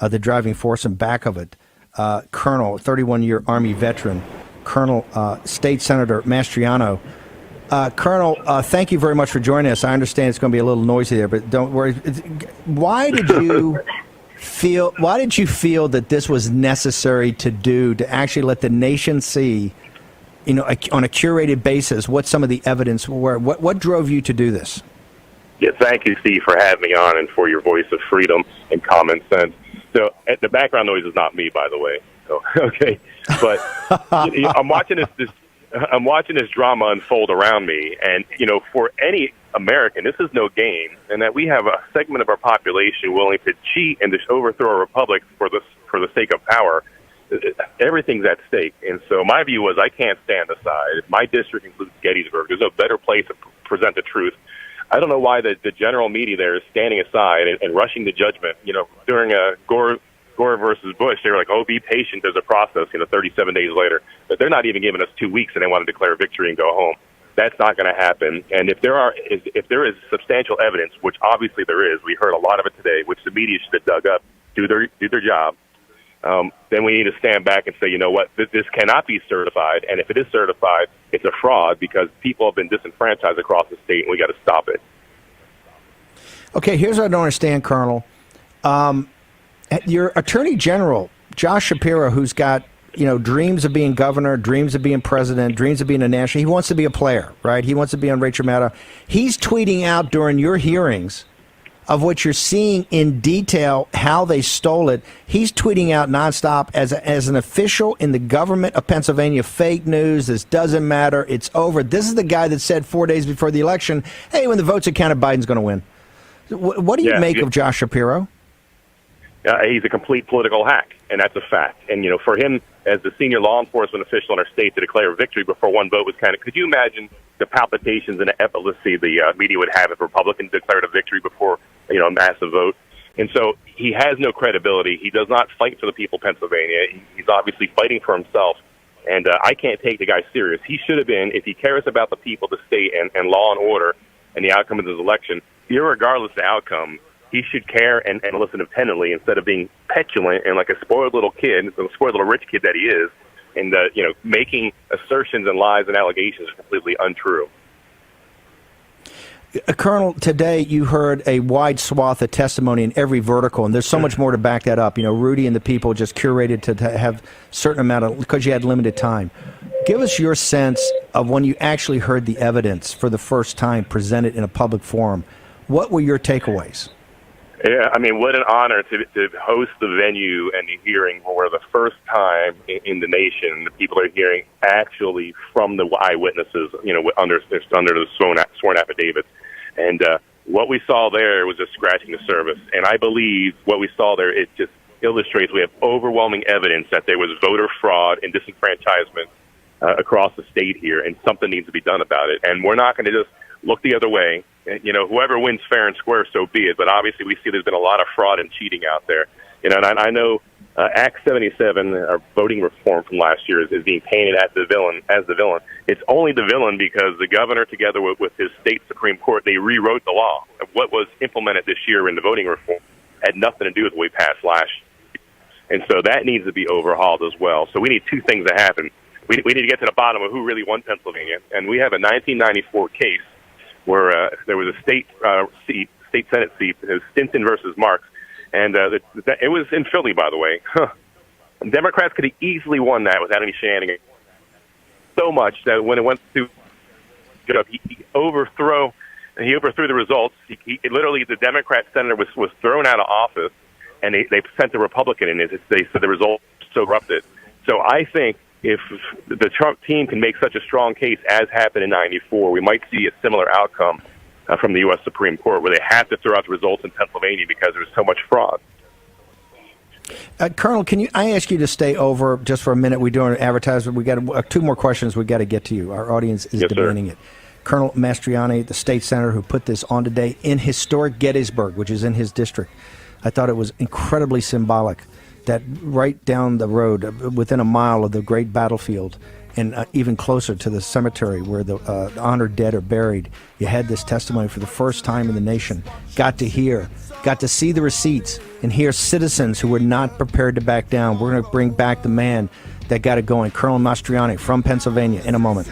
the driving force and back of it, Colonel, 31-year Army veteran, Colonel State Senator Mastriano. Colonel, thank you very much for joining us. I understand it's going to be a little noisy there, but don't worry. Why did you feel that this was necessary to do, to actually let the nation see, on a curated basis, what some of the evidence were? What drove you to do this? Yeah, thank you, Steve, for having me on and for your voice of freedom and common sense. So the background noise is not me, by the way. So, okay, but I'm watching this drama unfold around me, and for any American, this is no game, and that we have a segment of our population willing to cheat and to overthrow a republic for the sake of power. Everything's at stake, and so my view was I can't stand aside. My district includes Gettysburg. There's no better place to present the truth. I don't know why the general media there is standing aside and rushing to judgment. During Gore versus Bush, they were like, "Oh, be patient. There's a process." 37 days later, but they're not even giving us 2 weeks, and they want to declare victory and go home. That's not going to happen. And if there is substantial evidence, which obviously there is, we heard a lot of it today, which the media should have dug up, do their job. Then we need to stand back and say, you know what, this cannot be certified. And if it is certified, it's a fraud because people have been disenfranchised across the state, and we got to stop it. Okay, here's what I don't understand, Colonel. Your Attorney General, Josh Shapiro, who's got dreams of being governor, dreams of being president, dreams of being a national. He wants to be a player, right? He wants to be on Rachel Maddow. He's tweeting out during your hearings of what you're seeing in detail, how they stole it. He's tweeting out nonstop as an official in the government of Pennsylvania, fake news, this doesn't matter, it's over. This is the guy that said 4 days before the election, hey, when the votes are counted, Biden's going to win. What do you make of Josh Shapiro? He's a complete political hack, and that's a fact. And, for him, as the senior law enforcement official in our state, to declare victory before one vote was could you imagine the palpitations and the epilepsy the media would have if Republicans declared a victory before, a massive vote? And so he has no credibility. He does not fight for the people of Pennsylvania. He's obviously fighting for himself. And I can't take the guy serious. He should have been, if he cares about the people, the state, and law and order and the outcome of this election, irregardless of the outcome, he should care and listen attentively instead of being petulant and like a spoiled little kid, a spoiled little rich kid that he is, and making assertions and lies and allegations are completely untrue. Colonel, today you heard a wide swath of testimony in every vertical, and there's so much more to back that up. Rudy and the people just curated to have certain amount of, because you had limited time. Give us your sense of when you actually heard the evidence for the first time presented in a public forum. What were your takeaways? Yeah, what an honor to host the venue and the hearing where the first time in the nation the people are hearing actually from the eyewitnesses, under the sworn affidavits. And what we saw there was just scratching the surface. And I believe what we saw there, it just illustrates we have overwhelming evidence that there was voter fraud and disenfranchisement across the state here, and something needs to be done about it. And we're not going to just look the other way. Whoever wins fair and square, so be it. But obviously, we see there's been a lot of fraud and cheating out there. And I know Act 77, our voting reform from last year, is being painted as the villain. It's only the villain because the governor, together with his state Supreme Court, they rewrote the law. What was implemented this year in the voting reform had nothing to do with what we passed last year. And so that needs to be overhauled as well. So we need two things to happen. We need to get to the bottom of who really won Pennsylvania. And we have a 1994 case where there was a state Senate seat, it was Stinson versus Marks, and it was in Philly, by the way. Democrats could have easily won that without any shenanigans. So much that when it went to, he overthrew the results. He literally, the Democrat senator was thrown out of office, and they sent a Republican in. They said the results were so corrupted. So I think if the Trump team can make such a strong case as happened in '94, we might see a similar outcome from the U.S. Supreme Court, where they have to throw out the results in Pennsylvania because there's so much fraud. Colonel, I ask you to stay over just for a minute? We're doing an advertisement. We got two more questions. We got to get to you. Our audience is demanding it. Colonel Mastriano, the state senator who put this on today in historic Gettysburg, which is in his district. I thought it was incredibly symbolic that right down the road, within a mile of the great battlefield, and even closer to the cemetery where the honored dead are buried. You had this testimony for the first time in the nation. Got to see the receipts and hear citizens who were not prepared to back down. We're going to bring back the man that got it going, Colonel Mastriano from Pennsylvania, in a moment.